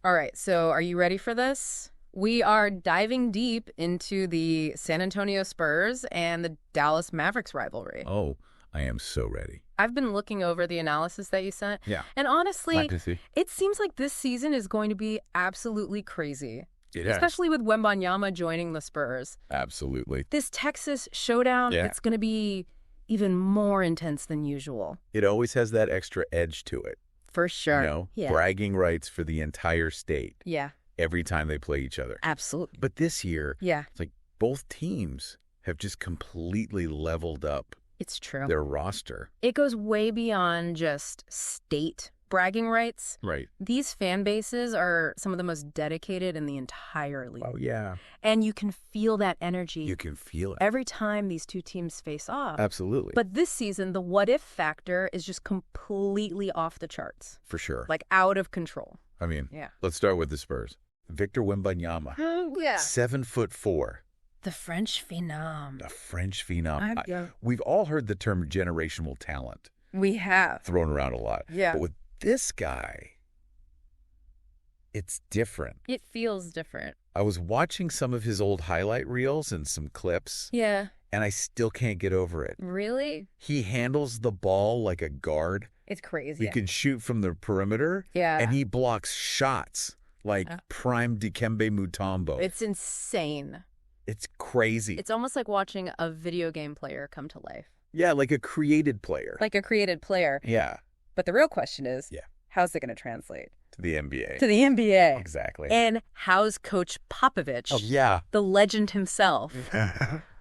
All right, so are you ready for this? We are diving deep into the San Antonio Spurs and the Dallas Mavericks rivalry. Oh, I am so ready. I've been looking over the analysis that you sent. Yeah. And honestly, Glad to see. it seems like this season is going to be absolutely crazy. It is. Especially with Wembanyama joining the Spurs. Absolutely. This Texas showdown, it's going to be even more intense than usual. It always has that extra edge to it. For sure. You know, Yeah. bragging rights for the entire state. Yeah. Every time they play each other. Absolutely. But this year, Yeah. it's like both teams have just completely leveled up It's true. their roster. It goes way beyond just state bragging rights. Right. These fan bases are some of the most dedicated in the entire league. Oh, yeah. And you can feel that energy You can feel it. every time these two teams face off. Absolutely. But this season, the what-if factor is just completely off the charts. For sure. Like out of control. I mean, Yeah. let's start with the Spurs. Victor Wembanyama. Yeah. 7'4". The French phenom. The French phenom. Yeah. We've all heard the term generational talent We have. thrown around a lot. Yeah. But with this guy, it's different. It feels different. I was watching some of his old highlight reels and some clips, Yeah. and I still can't get over it. Really? He handles the ball like a guard. It's crazy. He can shoot from the perimeter, Yeah. and he blocks shots like prime Dikembe Mutombo. It's insane. It's crazy. It's almost like watching a video game player come to life. Yeah, like a created player. Like a created player. Yeah, But the real question is, Yeah. how's it going to translate to the NBA. to the NBA? Exactly. And how's Coach Popovich, Oh, yeah. the legend himself,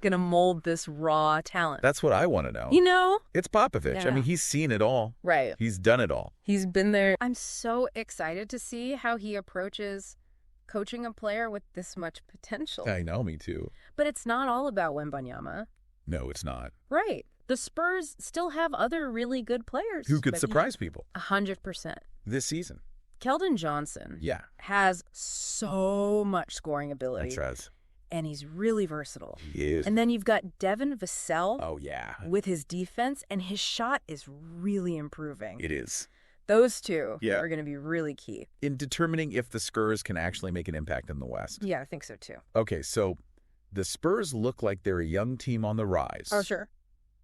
going to mold this raw talent? That's what I want to know. You know? It's Popovich. I Yeah. mean, he's seen it all. Right. He's done it all. He's been there. I'm so excited to see how he approaches coaching a player with this much potential. I know, me too. But it's not all about Wembanyama. No, it's not. Right. The Spurs still have other really good players. Who could but surprise people 100%. this season? Keldon Johnson Yeah, has so much scoring ability. that's right. And he's really versatile. He is. And then you've got Devin Vassell Oh, yeah. with his defense, and his shot is really improving. It is. Those two Yeah. are going to be really key. In determining if the Spurs can actually make an impact in the West. Yeah, I think so too. Okay, so the Spurs look like they're a young team on the rise. Oh, sure.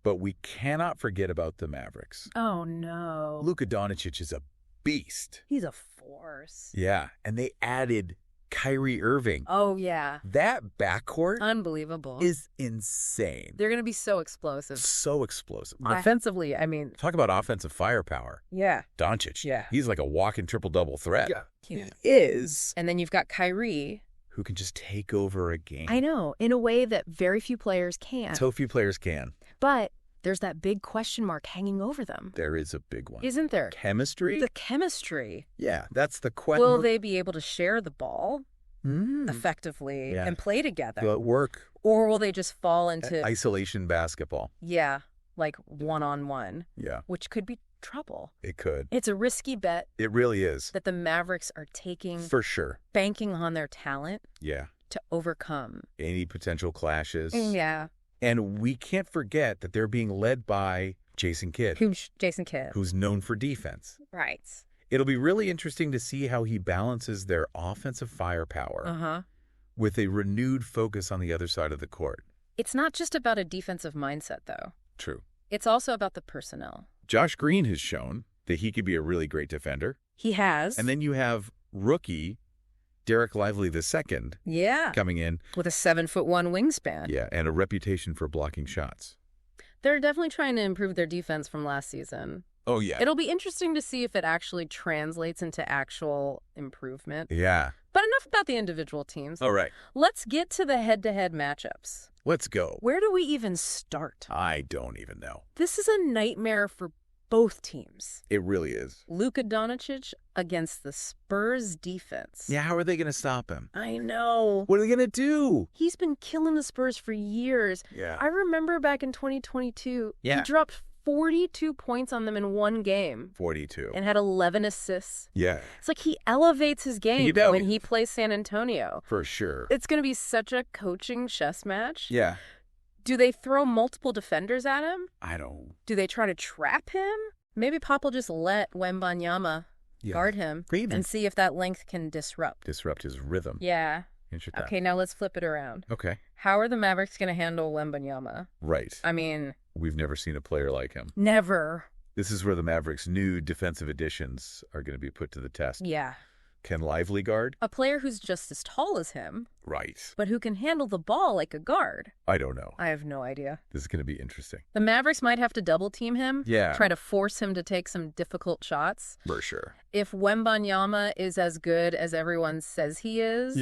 But we cannot forget about the Mavericks. Oh, no. Luka Doncic is a beast. He's a force. Yeah, and they added Kyrie Irving. Oh, yeah. That backcourt Unbelievable. is insane. They're going to be so explosive. So explosive. Offensively, I mean, Talk about offensive firepower. yeah. Doncic. Yeah. He's like a walking triple-double threat. He is. And then you've got Kyrie. Who can just take over a game. I know, in a way that very few players can. So few players can. But there's that big question mark hanging over them. There is a big one. Isn't there? Chemistry? The chemistry. Yeah, that's the question. Will they be able to share the ball Mm. effectively Yeah. and play together? Will it work? Or will they just fall into, Isolation basketball. yeah, like one-on-one, Yeah, which could be trouble. it could. It's a risky bet It really is. that the Mavericks are taking, For sure. banking on their talent Yeah. to overcome. Any potential clashes. Yeah. And we can't forget that they're being led by Jason Kidd, Jason Kidd. who's known for defense. Right. It'll be really interesting to see how he balances their offensive firepower Uh-huh. with a renewed focus on the other side of the court. It's not just about a defensive mindset, though. True. It's also about the personnel. Josh Green has shown that he could be a really great defender. He has. And then you have rookie Derek Lively II yeah, coming in. with a 7'1" wingspan. Yeah, and a reputation for blocking shots. They're definitely trying to improve their defense from last season. Oh, yeah. It'll be interesting to see if it actually translates into actual improvement. Yeah. But enough about the individual teams. All right. Let's get to the head-to-head matchups. Let's go. Where do we even start? I don't even know. This is a nightmare for both teams. It really is. Luka Doncic against the Spurs defense. Yeah, how are they going to stop him? I know. What are they going to do? He's been killing the Spurs for years. Yeah. I remember back in 2022, Yeah. he dropped 42 points on them in one game 42. and had 11 assists. Yeah, It's like he elevates his game He does. when he plays San Antonio. for sure. It's going to be such a coaching chess match. Yeah. Do they throw multiple defenders at him? I don't. Do they try to trap him? Maybe Pop will just let Wembanyama Yeah. guard him, and see if that length can disrupt his rhythm. Yeah. Interesting. Okay, now let's flip it around. Okay. How are the Mavericks going to handle Wembanyama? Right. I mean, we've never seen a player like him. Never. This is where the Mavericks' new defensive additions are going to be put to the test. Yeah. Can Lively guard? A player who's just as tall as him. Right. But who can handle the ball like a guard. I don't know. I have no idea. This is going to be interesting. The Mavericks might have to double team him. Yeah. Try to force him to take some difficult shots. For sure. If Wembanyama is as good as everyone says he is,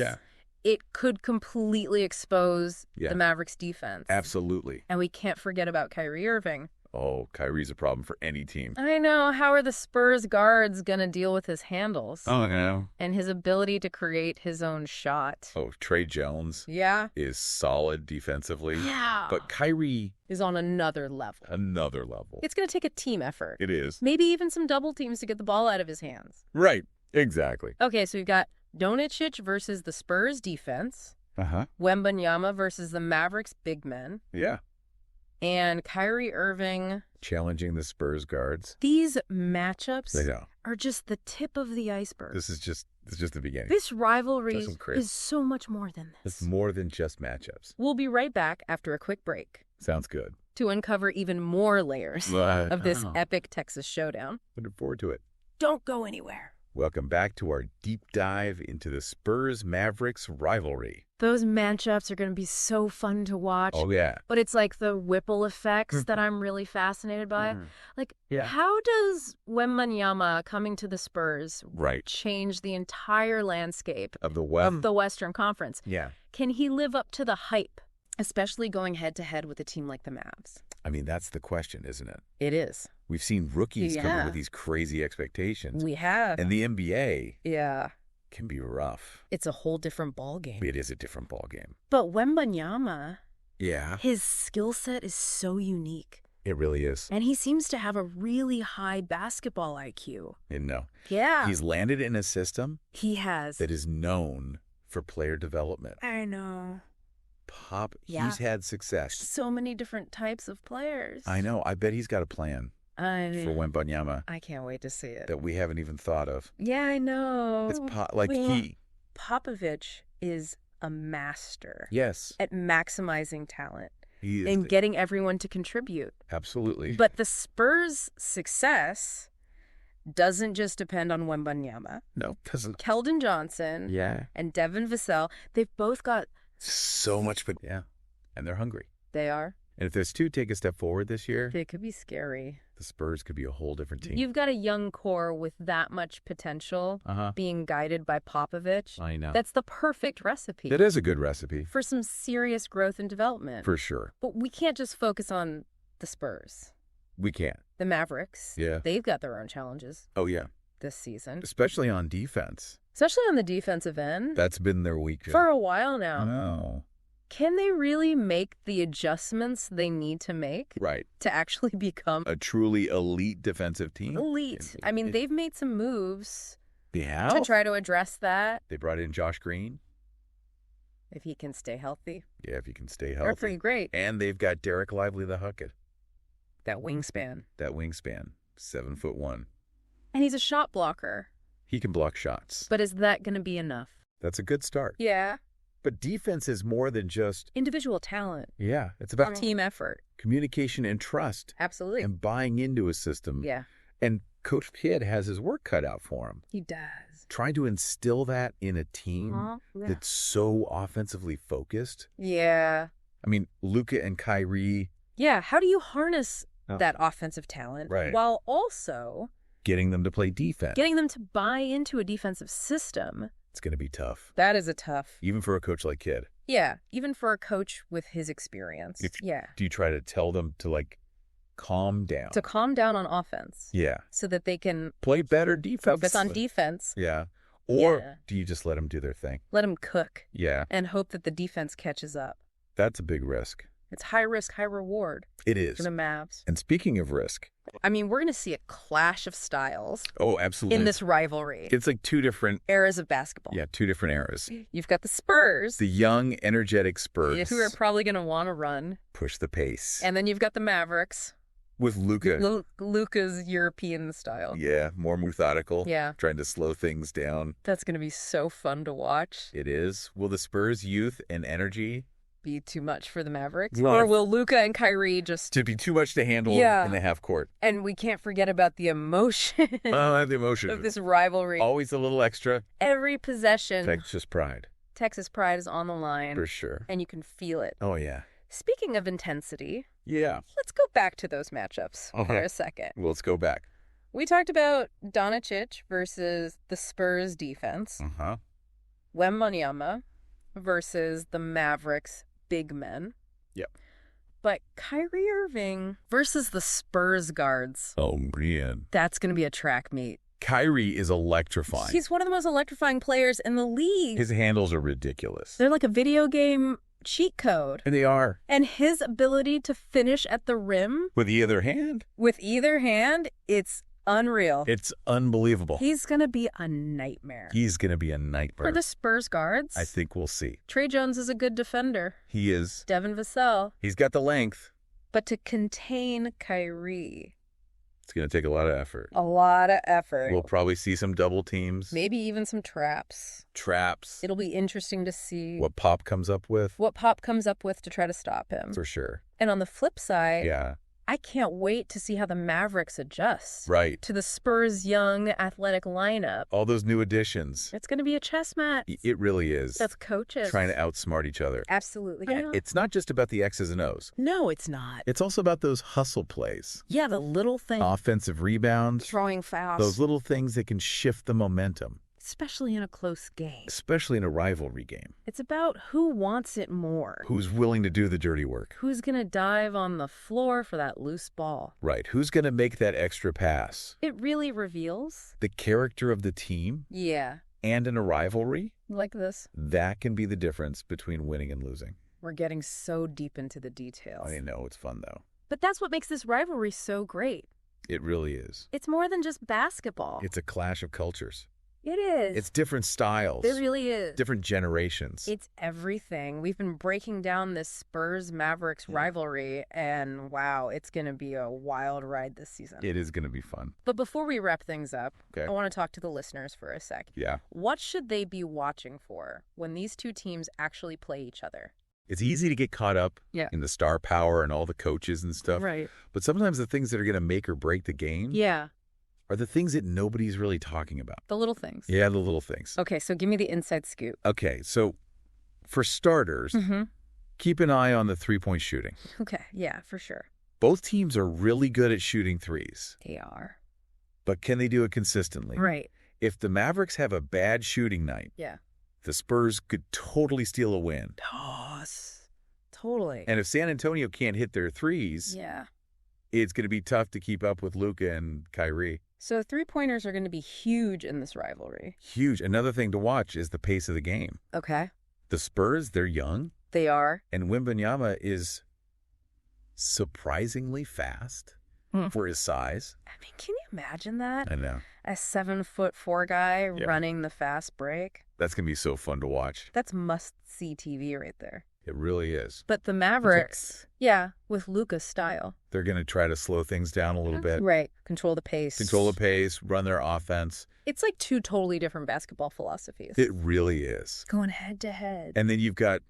it could completely expose the Mavericks defense. Absolutely. And we can't forget about Kyrie Irving. Oh, Kyrie's a problem for any team. I know. How are the Spurs guards going to deal with his handles? Oh, no. And his ability to create his own shot. Oh, Trey Jones is solid defensively. Yeah. But Kyrie is on another level. Another level. It's going to take a team effort. It is. Maybe even some double teams to get the ball out of his hands. Right. Exactly. Okay, so we've got Doncic versus the Spurs defense. Wembanyama versus the Mavericks big men. Yeah. And Kyrie Irving challenging the Spurs guards. These matchups They know. are just the tip of the iceberg. This is just the beginning. This rivalry is so much more than this. It's more than just matchups. We'll be right back after a quick break. Sounds good. To uncover even more layers of this epic Texas showdown. Looking forward to it. Don't go anywhere. Welcome back to our deep dive into the Spurs-Mavericks rivalry. Those matchups are going to be so fun to watch. Oh, yeah. But it's like the ripple effects that I'm really fascinated by. Like, how does Wembanyama coming to the Spurs change the entire landscape of the Western Conference? Yeah. Can he live up to the hype, especially going head-to-head with a team like the Mavs? I mean, that's the question, isn't it? It is. We've seen rookies come in with these crazy expectations. We have. And the NBA can be rough. It's a whole different ballgame. It is a different ballgame. But Wembanyama, yeah, his skill set is so unique. It really is. And he seems to have a really high basketball IQ. Yeah. He's landed in a system. He has. That is known for player development. I know. He's had success. So many different types of players. I know. I bet he's got a plan for Wembanyama. I can't wait to see it. That we haven't even thought of. Yeah, I know. It's Popovich is a master. Yes. At maximizing talent. He is. And getting everyone to contribute. Absolutely. But the Spurs' success doesn't just depend on Wembanyama. No, doesn't. Keldon Johnson and Devin Vassell, they've both got so much, but and they're hungry. They are. And if those two take a step forward this year, they could be scary. The Spurs could be a whole different team. You've got a young core with that much potential being guided by Popovich. I know. That's the perfect recipe. It is a good recipe. For some serious growth and development. For sure. But we can't just focus on the Spurs. We can't. The Mavericks. Yeah. They've got their own challenges. Oh, yeah. This season. Especially on defense. Especially on the defensive end. That's been their weakness. For a while now. I know. Can they really make the adjustments they need to make? Right. To actually become a truly elite defensive team? Elite. I mean, they've made some moves. Yeah. To try to address that. They brought in Josh Green. If he can stay healthy. Yeah, if he can stay healthy. They're pretty great. And they've got Derek Lively the Hucket. That wingspan. 7'1". And he's a shot blocker. He can block shots. But is that going to be enough? That's a good start. Yeah. But defense is more than just individual talent. Yeah. It's about team effort. Communication and trust. Absolutely. And buying into a system. Yeah. And Coach Kidd has his work cut out for him. He does. Trying to instill that in a team that's so offensively focused. Yeah. I mean, Luka and Kyrie. Yeah. How do you harness that offensive talent while also getting them to play defense? Getting them to buy into a defensive system. It's going to be tough. That is a tough. Even for a coach like Kidd. Yeah. Even for a coach with his experience. Do you try to tell them to calm down? To calm down on offense. Yeah. So that they can play better defense. Focus on defense. Yeah. Or do you just let them do their thing? Let them cook. Yeah. And hope that the defense catches up. That's a big risk. It's high risk, high reward. It is. For the Mavs. And speaking of risk. I mean, we're going to see a clash of styles. Oh, absolutely. In this rivalry. It's like two different eras of basketball. Yeah, two different eras. You've got the Spurs. The young, energetic Spurs. Who are probably going to want to run. Push the pace. And then you've got the Mavericks. With Luka. Luka's European style. Yeah, more methodical. Yeah. Trying to slow things down. That's going to be so fun to watch. It is. Will the Spurs' youth and energy be too much for the Mavericks? No. Or will Luka and Kyrie just... to be too much to handle in the half court? And we can't forget about the emotion. Oh, the emotion. Of this rivalry. Always a little extra. Every possession. Texas pride. Texas pride is on the line. For sure. And you can feel it. Oh, yeah. Speaking of intensity, let's go back to those matchups for a second. Well, let's go back. We talked about Doncic versus the Spurs defense. Wembanyama versus the Mavericks big men. Yep. But Kyrie Irving versus the Spurs guards. Oh, man. That's going to be a track meet. Kyrie is electrifying. He's one of the most electrifying players in the league. His handles are ridiculous. They're like a video game cheat code. And they are. And his ability to finish at the rim. With either hand? With either hand, it's unreal. It's unbelievable. He's going to be a nightmare. He's going to be a nightmare. For the Spurs guards. I think we'll see. Trey Jones is a good defender. He is. Devin Vassell. He's got the length. But to contain Kyrie... it's going to take a lot of effort. A lot of effort. We'll probably see some double teams. Maybe even some traps. Traps. It'll be interesting to see what Pop comes up with. What Pop comes up with to try to stop him. For sure. And on the flip side, I can't wait to see how the Mavericks adjust. Right. To the Spurs' young, athletic lineup. All those new additions. It's going to be a chess match. It really is. That's coaches. Trying to outsmart each other. Absolutely. And it's not just about the X's and O's. No, it's not. It's also about those hustle plays. Yeah, the little things. Offensive rebounds. Throwing fouls. Those little things that can shift the momentum. Especially in a close game. Especially in a rivalry game. It's about who wants it more. Who's willing to do the dirty work. Who's going to dive on the floor for that loose ball. Right. Who's going to make that extra pass. It really reveals the character of the team. Yeah. And in a rivalry. Like this. That can be the difference between winning and losing. We're getting so deep into the details. I know. It's fun, though. But that's what makes this rivalry so great. It really is. It's more than just basketball. It's a clash of cultures. It is. It's different styles. It really is. Different generations. It's everything. We've been breaking down this Spurs-Mavericks rivalry, and wow, it's going to be a wild ride this season. It is going to be fun. But before we wrap things up, I want to talk to the listeners for a sec. Yeah. What should they be watching for when these two teams actually play each other? It's easy to get caught up in the star power and all the coaches and stuff. Right. But sometimes the things that are going to make or break the game are the things that nobody's really talking about. The little things. Yeah, the little things. Okay, so give me the inside scoop. Okay, so for starters, keep an eye on the three-point shooting. Okay, yeah, for sure. Both teams are really good at shooting threes. They are. But can they do it consistently? Right. If the Mavericks have a bad shooting night, the Spurs could totally steal a win. Totally. And if San Antonio can't hit their threes, it's going to be tough to keep up with Luka and Kyrie. So three-pointers are going to be huge in this rivalry. Huge. Another thing to watch is the pace of the game. Okay. The Spurs, they're young. They are. And Wembanyama is surprisingly fast for his size. I mean, can you imagine that? I know. A 7'4" guy running the fast break. That's going to be so fun to watch. That's must-see TV right there. It really is. But the Mavericks, with Luka's style. They're going to try to slow things down a little bit. Right. Control the pace. Control the pace, run their offense. It's like two totally different basketball philosophies. It really is. Going head to head. And then you've got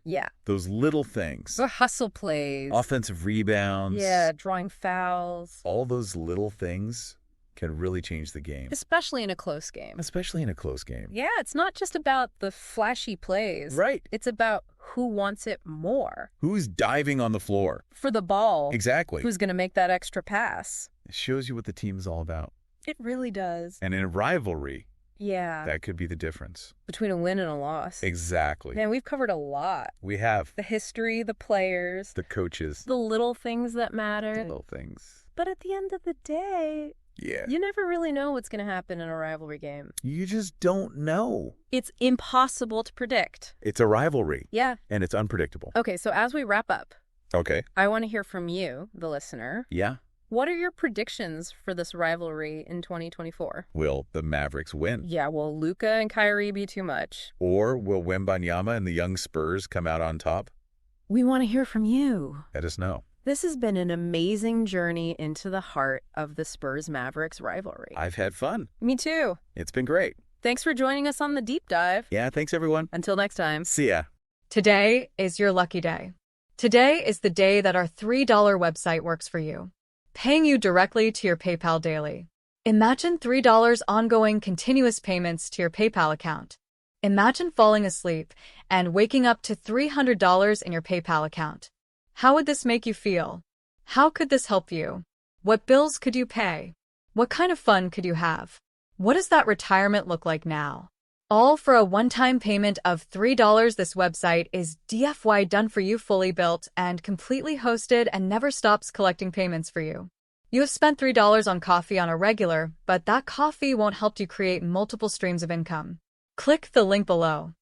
those little things. The hustle plays. Offensive rebounds. Yeah, drawing fouls. All those little things can really change the game. Especially in a close game. Especially in a close game. Yeah, it's not just about the flashy plays. Right. It's about who wants it more. Who's diving on the floor? For the ball. Exactly. Who's going to make that extra pass? It shows you what the team is all about. It really does. And in a rivalry, yeah, that could be the difference. Between a win and a loss. Exactly. Man, we've covered a lot. We have. The history, the players. The coaches. The little things that matter. The little things. But at the end of the day, you never really know what's going to happen in a rivalry game. You just don't know. It's impossible to predict. It's a rivalry. Yeah. And it's unpredictable. Okay, so as we wrap up, I want to hear from you, the listener. Yeah. What are your predictions for this rivalry in 2024? Will the Mavericks win? Yeah, will Luka and Kyrie be too much? Or will Wembanyama and the young Spurs come out on top? We want to hear from you. Let us know. This has been an amazing journey into the heart of the Spurs-Mavericks rivalry. I've had fun. Me too. It's been great. Thanks for joining us on the deep dive. Yeah, thanks everyone. Until next time. See ya. Today is your lucky day. Today is the day that our $3 website works for you, paying you directly to your PayPal daily. Imagine $3 ongoing continuous payments to your PayPal account. Imagine falling asleep and waking up to $300 in your PayPal account. How would this make you feel? How could this help you? What bills could you pay? What kind of fun could you have? What does that retirement look like now? All for a one-time payment of $3. This website is DFY done for you, fully built and completely hosted, and never stops collecting payments for you. You have spent $3 on coffee on a regular, but that coffee won't help you create multiple streams of income. Click the link below.